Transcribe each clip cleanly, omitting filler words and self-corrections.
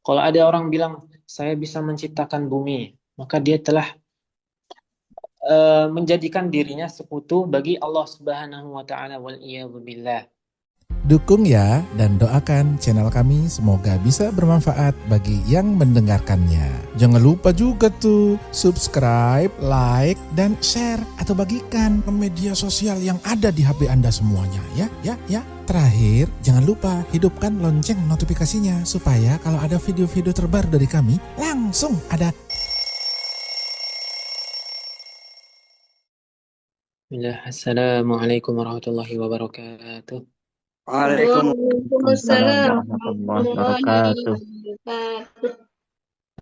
Kalau ada orang bilang saya bisa menciptakan bumi, maka dia telah menjadikan dirinya sekutu bagi Allah Subhanahu wa taala wal billah. Dukung ya dan doakan channel kami semoga bisa bermanfaat bagi yang mendengarkannya. Jangan lupa juga tuh subscribe, like, dan share atau bagikan ke media sosial yang ada di HP Anda semuanya ya. Terakhir, jangan lupa hidupkan lonceng notifikasinya supaya kalau ada video-video terbaru dari kami langsung ada. Bismillah. Assalamualaikum warahmatullahi wabarakatuh. Waalaikumsalam Waalaikumsalam warahmatullahi warahmatullahi wabarakatuh. wabarakatuh.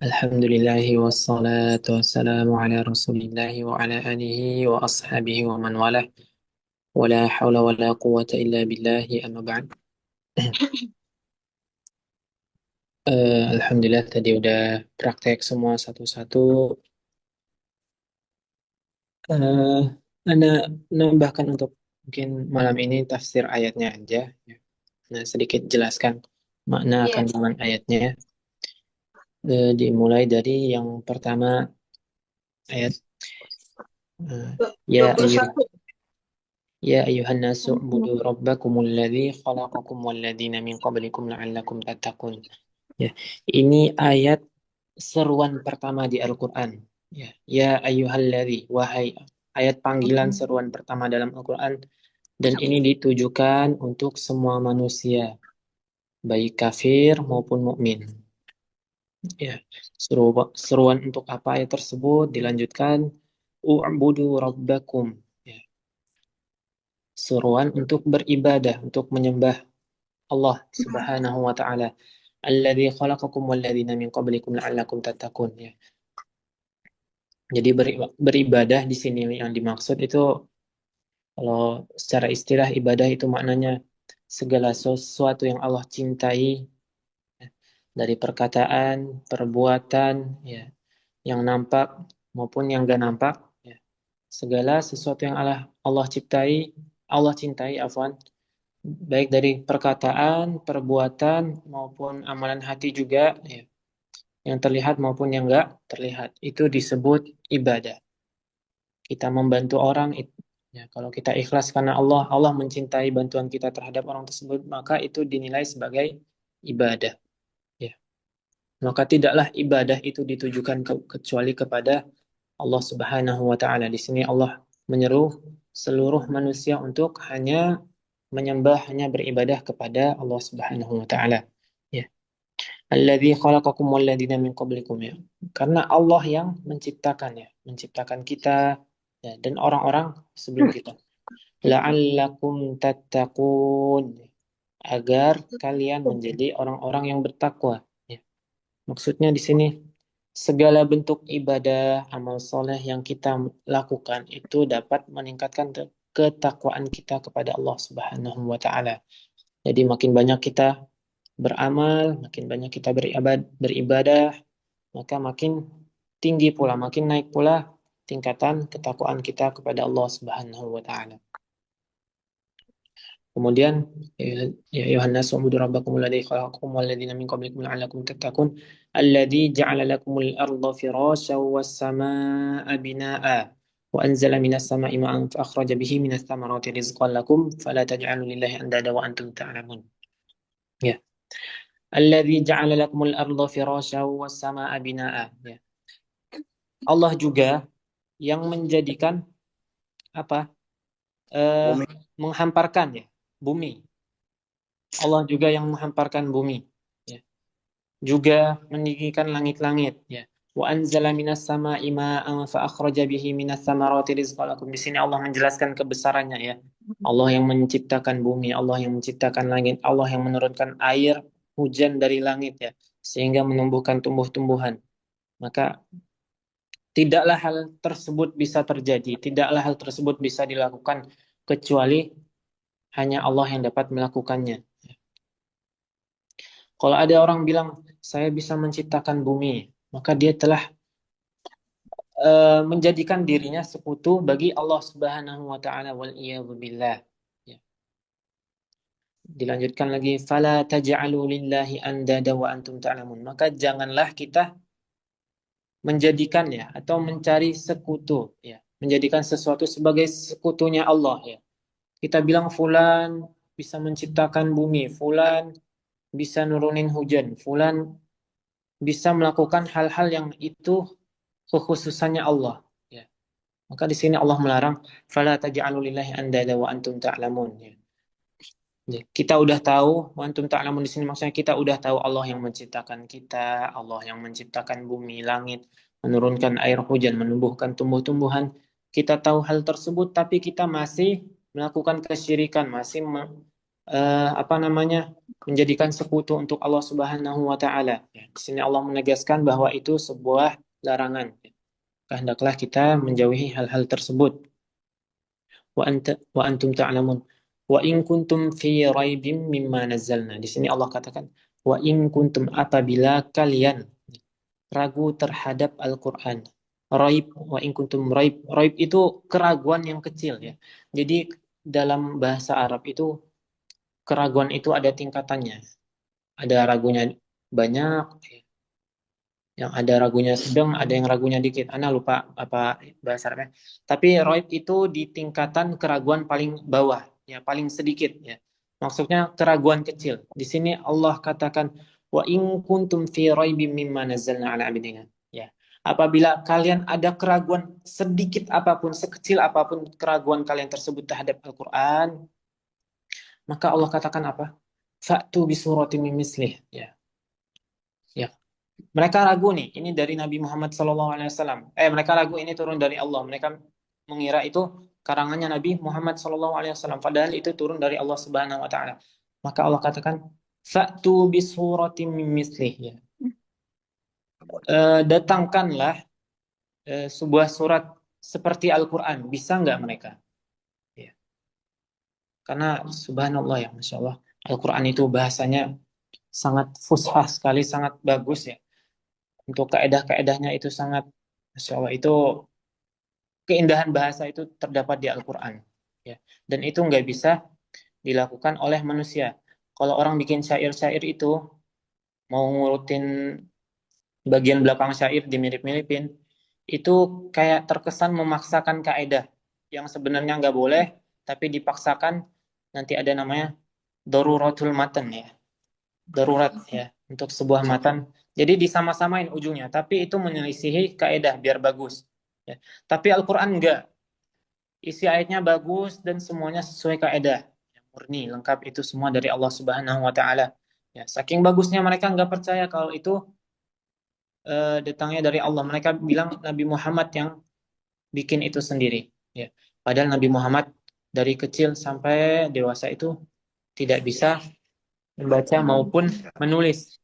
Alhamdulillahi wassalatu wassalamu ala rasulillahi wa ala alihi wa ashabihi wa man walah. Wala hawla wala quwata illa billahi amma ba'd. Alhamdulillah tadi udah praktek semua satu-satu. Eh, Anda nambahkan untuk mungkin malam ini tafsir ayatnya aja. Ya. Nah, sedikit jelaskan makna Ya, kandungan ayatnya. Dimulai dari yang pertama ayat eh, ya ayyuh 21. ya ayyuhan nasu ubudu rabbakumul ladzi khalaqakum wal ladzina min qablikum la'allakum tattaqun. Ya, ini ayat seruan pertama di Al-Qur'an. Ya ayyuhallladzi, wahai, ayat panggilan seruan pertama dalam Al-Qur'an, dan ini ditujukan untuk semua manusia, baik kafir maupun mukmin. Ya, seruan untuk apa ayat tersebut dilanjutkan u'budu rabbakum. Ya, seruan untuk beribadah, untuk menyembah Allah Subhanahu wa taala. Alladzi khalaqakum walladzina min qablikum la'allakum tattaqun. Ya. Jadi beribadah di sini yang dimaksud itu, kalau secara istilah ibadah itu maknanya segala sesuatu yang Allah cintai, ya, dari perkataan, perbuatan, ya, yang nampak maupun yang gak nampak, ya. Segala sesuatu yang Allah ciptai, Allah cintai, afwan, baik dari perkataan, perbuatan maupun amalan hati juga, ya, yang terlihat maupun yang gak terlihat, itu disebut ibadah. Kita membantu orang, ya, kalau kita ikhlas karena Allah mencintai bantuan kita terhadap orang tersebut, maka itu dinilai sebagai ibadah. Ya. Maka tidaklah ibadah itu ditujukan kecuali kepada Allah Subhanahu wa taala. Di sini Allah menyeru seluruh manusia untuk hanya menyembah, hanya beribadah kepada Allah Subhanahu wa taala. Ya. Alladzi khalaqakum walladzina min qablikum, ya. Karena Allah yang menciptakan kita, ya, dan orang-orang sebelum kita. La'allakum tattaqun, agar kalian menjadi orang-orang yang bertakwa. Ya. Maksudnya di sini segala bentuk ibadah, amal soleh yang kita lakukan itu dapat meningkatkan ketakwaan kita kepada Allah Subhanahu wa taala. Jadi makin banyak kita beramal, makin banyak kita beribadah, maka makin tinggi pula, makin naik pula tingkatan ketakwaan kita kepada Allah Subhanahu wa taala. Kemudian ya Yohanes ubudu rabbakum alladzi khalaqakum walladzina min qablikum la'allakum tattaqun alladzi ja'ala lakumul arda firasyan was samaa'a binaa'a wa anzala minas samaa'i ma'an fa akhraja bihi minas thamarati rizqan lakum fala taj'alu lillahi andada wa antum ta'lamun. Ya. Alladzi ja'ala lakumul arda firasyan was samaa'a binaa'a. Ya. Allah juga yang menjadikan apa? eh Bumi. Menghamparkan, ya, bumi. Allah juga yang menghamparkan bumi, ya. Juga meninggikan langit-langit, ya. Wa anzala minas sama'i ma'an fa akhraja bihi minas thamarati rizqan lakum. Di sini Allah menjelaskan kebesarannya, ya. Allah yang menciptakan bumi, Allah yang menciptakan langit, Allah yang menurunkan air hujan dari langit, ya, sehingga menumbuhkan tumbuh-tumbuhan. Maka tidaklah hal tersebut bisa terjadi, tidaklah hal tersebut bisa dilakukan kecuali hanya Allah yang dapat melakukannya. Kalau ada orang bilang, saya bisa menciptakan bumi, maka dia telah menjadikan dirinya sekutu bagi Allah Subhanahu wa taala wal billah. Ya. Dilanjutkan lagi, fala taj'alu lillahi andada wa antum ta'lamun. Maka janganlah kita menjadikan ya atau mencari sekutu ya, menjadikan sesuatu sebagai sekutunya Allah ya. Kita bilang fulan bisa menciptakan bumi, fulan bisa nurunin hujan, fulan bisa melakukan hal-hal yang itu kekhususannya Allah ya. Maka di sini Allah melarang fala taj'alu lillahi andada wa antum ta'lamun ya. Ya, kita udah tahu, wa antum ta'lamun di sini maksudnya kita udah tahu Allah yang menciptakan kita, Allah yang menciptakan bumi, langit, menurunkan air hujan, menumbuhkan tumbuh-tumbuhan. Kita tahu hal tersebut, tapi kita masih melakukan kesyirikan, masih apa namanya, menjadikan sekutu untuk Allah Subhanahu wa taala. Ya, di sini Allah menegaskan bahwa itu sebuah larangan. Hendaklah kita menjauhi hal-hal tersebut. Wa antum ta'lamun. Wa in kuntum fi raibim mimma nazzalna. Di sini Allah katakan wa in kuntum, apabila kalian ragu terhadap Al-Qur'an. Raib, wa in kuntum raib. Raib itu keraguan yang kecil ya. Jadi dalam bahasa Arab itu keraguan itu ada tingkatannya. Ada ragunya banyak, yang ada ragunya sedang, ada yang ragunya dikit. Ana lupa apa bahasa Arabnya. Tapi raib itu di tingkatan keraguan paling bawah, ya paling sedikit, ya. Maksudnya keraguan kecil. Di sini Allah katakan wa in kuntum fi raibim mimma nazzalna ala abdina. Ya. Apabila kalian ada keraguan sedikit apapun, sekecil apapun keraguan kalian tersebut terhadap Al-Qur'an, maka Allah katakan apa? Fa'tu bi suratin min mislih, ya. Ya, mereka ragu nih, ini dari Nabi Muhammad SAW. Mereka ragu ini turun dari Allah. Mereka mengira itu karangannya Nabi Muhammad SAW. Padahal itu turun dari Allah Subhanahu Wa Taala. Maka Allah katakan, "Fa'tu bisuratim min mislih." Ya. Datangkanlah sebuah surat seperti Al-Quran. Bisa nggak mereka? Ya. Karena Subhanallah ya, Masya Allah. Al-Quran itu bahasanya sangat fushah sekali, sangat bagus ya. Untuk kaedah-kaedahnya itu sangat, Masya Allah, itu keindahan bahasa itu terdapat di Al-Quran. Ya. Dan itu nggak bisa dilakukan oleh manusia. Kalau orang bikin syair-syair itu, mau ngurutin bagian belakang syair dimirip-miripin, itu kayak terkesan memaksakan kaedah yang sebenarnya nggak boleh, tapi dipaksakan, nanti ada namanya daruratul matan ya. Darurat ya, untuk sebuah matan. Jadi disama-samain ujungnya, tapi itu menyelisihi kaedah biar bagus. Ya. Tapi Al-Quran enggak. Isi ayatnya bagus dan semuanya sesuai kaedah. Ya, murni, lengkap, itu semua dari Allah Subhanahu wa taala. Ya, saking bagusnya mereka nggak percaya kalau itu datangnya dari Allah. Mereka bilang Nabi Muhammad yang bikin itu sendiri. Ya. Padahal Nabi Muhammad dari kecil sampai dewasa itu tidak bisa membaca maupun menulis.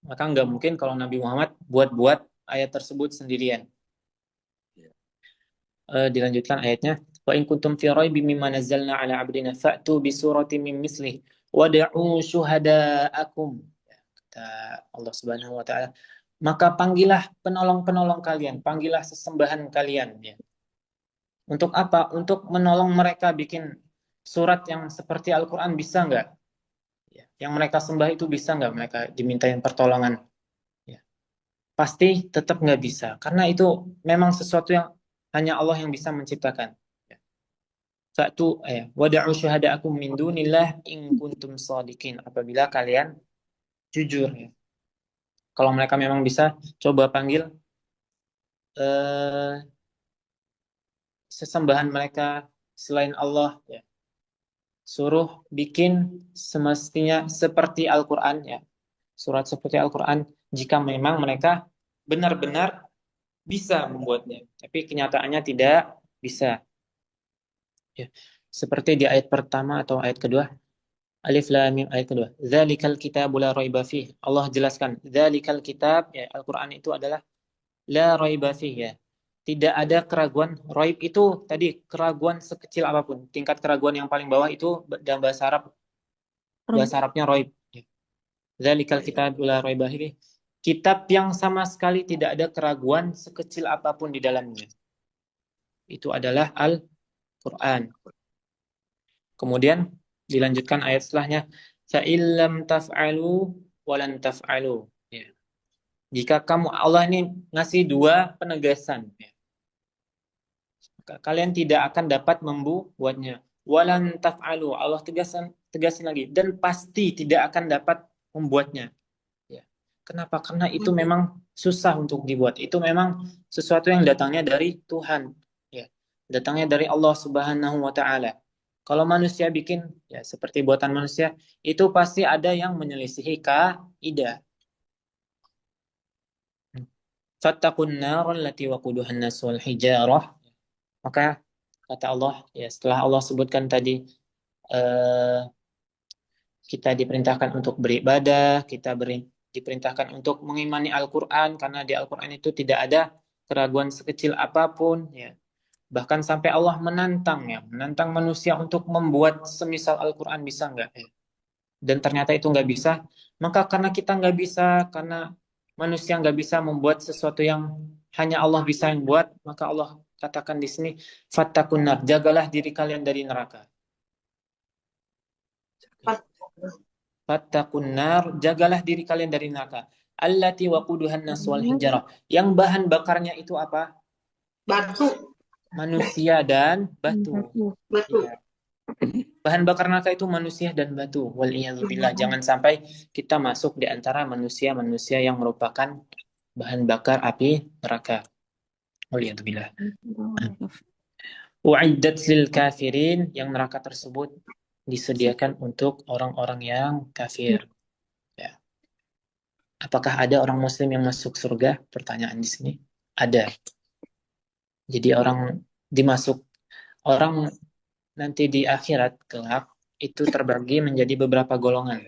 Maka nggak mungkin kalau Nabi Muhammad buat-buat ayat tersebut sendirian. Dilanjutkan ayatnya, wa in kuntum fi raibin mimma nazzalna ala abdina fa'tu bi suratin min mislih wad'u syuhada'akum. Kata Allah Subhanahu wa taala, maka panggillah penolong-penolong kalian, panggillah sesembahan kalian ya. Untuk apa? Untuk menolong mereka bikin surat yang seperti Al-Qur'an, bisa nggak? Ya. Yang mereka sembah itu bisa nggak mereka dimintain pertolongan? Ya. Pasti tetap nggak bisa. Karena itu memang sesuatu yang hanya Allah yang bisa menciptakan. Ya. Fa'tu wada'u syuhada'akum min dunillah in kuntum shadiqin. Apabila kalian jujur. Ya. Kalau mereka memang bisa, coba panggil eh, sesembahan mereka selain Allah. Ya. Suruh bikin semestinya seperti Al-Quran. Ya. Surat seperti Al-Quran jika memang mereka benar-benar bisa membuatnya, tapi kenyataannya tidak bisa. Ya. Seperti di ayat pertama atau ayat kedua, Alif Lam Mim, ayat kedua. Dzalikal kitabu la raiba fih. Allah jelaskan, dzalikal kitab, ya, Al-Quran itu adalah la raiba fih ya. Tidak ada keraguan. Raib itu tadi keraguan sekecil apapun. Tingkat keraguan yang paling bawah itu dalam bahasa Arab, bahasa Arabnya raib. Ya. Dzalikal kitabu la raiba fih. Kitab yang sama sekali tidak ada keraguan sekecil apapun di dalamnya. Itu adalah Al-Quran. Kemudian dilanjutkan ayat setelahnya, fa illam taf'alu walan taf'alu. Ya. Jika kamu, Allah ini ngasih dua penegasan. Ya. Kalian tidak akan dapat membuatnya. Walan taf'alu. Allah tegasin lagi. Dan pasti tidak akan dapat membuatnya. Ya. Kenapa? Karena itu memang susah untuk dibuat. Itu memang sesuatu yang datangnya dari Tuhan. Ya. Datangnya dari Allah Subhanahu wa Ta'ala. Kalau manusia bikin, ya seperti buatan manusia, itu pasti ada yang menyelisihi kaidah. Fattaqun nar allati waquduhan nas wal hijarah. Maka kata Allah, ya setelah Allah sebutkan tadi eh, kita diperintahkan untuk beribadah, diperintahkan untuk mengimani Al-Qur'an karena di Al-Qur'an itu tidak ada keraguan sekecil apapun, ya. Bahkan sampai Allah menantang, ya, menantang manusia untuk membuat semisal Al-Qur'an, bisa nggak? Ya. Dan ternyata itu nggak bisa. Maka karena kita nggak bisa, karena manusia nggak bisa membuat sesuatu yang hanya Allah bisa yang buat, maka Allah katakan di sini, fattaqun nar, jagalah diri kalian dari neraka. Fattaqun nar, jagalah diri kalian dari neraka. Allati waquduhan nas wal hijarah. Yang bahan bakarnya itu apa? Batu. Manusia dan batu. Batu. Ya. Bahan bakar neraka itu manusia dan batu. Waliyadzubillah. Jangan sampai kita masuk di antara manusia-manusia yang merupakan bahan bakar api neraka. Waliyadzubillah. U'iddat lil kafirin, yang neraka tersebut disediakan untuk orang-orang yang kafir. Ya. Apakah ada orang muslim yang masuk surga? Pertanyaan di sini. Ada. Jadi orang nanti di akhirat kelak itu terbagi menjadi beberapa golongan.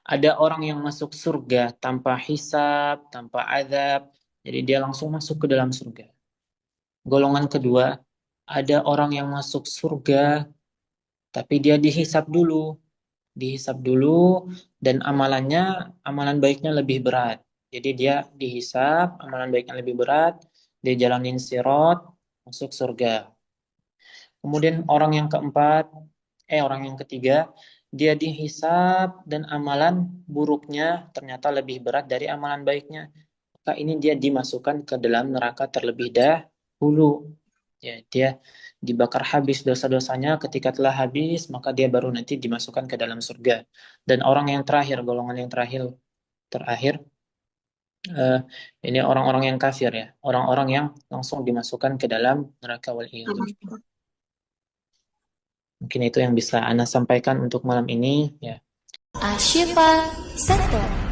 Ada orang yang masuk surga tanpa hisab, tanpa azab, jadi dia langsung masuk ke dalam surga. Golongan kedua, ada orang yang masuk surga tapi dia dihisab dulu. Dihisab dulu dan amalan baiknya lebih berat. Jadi dia dihisab, amalan baiknya lebih berat, dia jalanin sirat, masuk surga. Kemudian orang yang ketiga, dia dihisab dan amalan buruknya ternyata lebih berat dari amalan baiknya. Maka ini dia dimasukkan ke dalam neraka terlebih dahulu. Ya, dia dibakar habis dosa-dosanya, ketika telah habis maka dia baru nanti dimasukkan ke dalam surga. Dan orang yang terakhir, golongan yang terakhir ini orang-orang yang kafir, ya, orang-orang yang langsung dimasukkan ke dalam neraka waliyadzubillah. Mungkin itu yang bisa Ana sampaikan untuk malam ini, ya. Ashifa Center.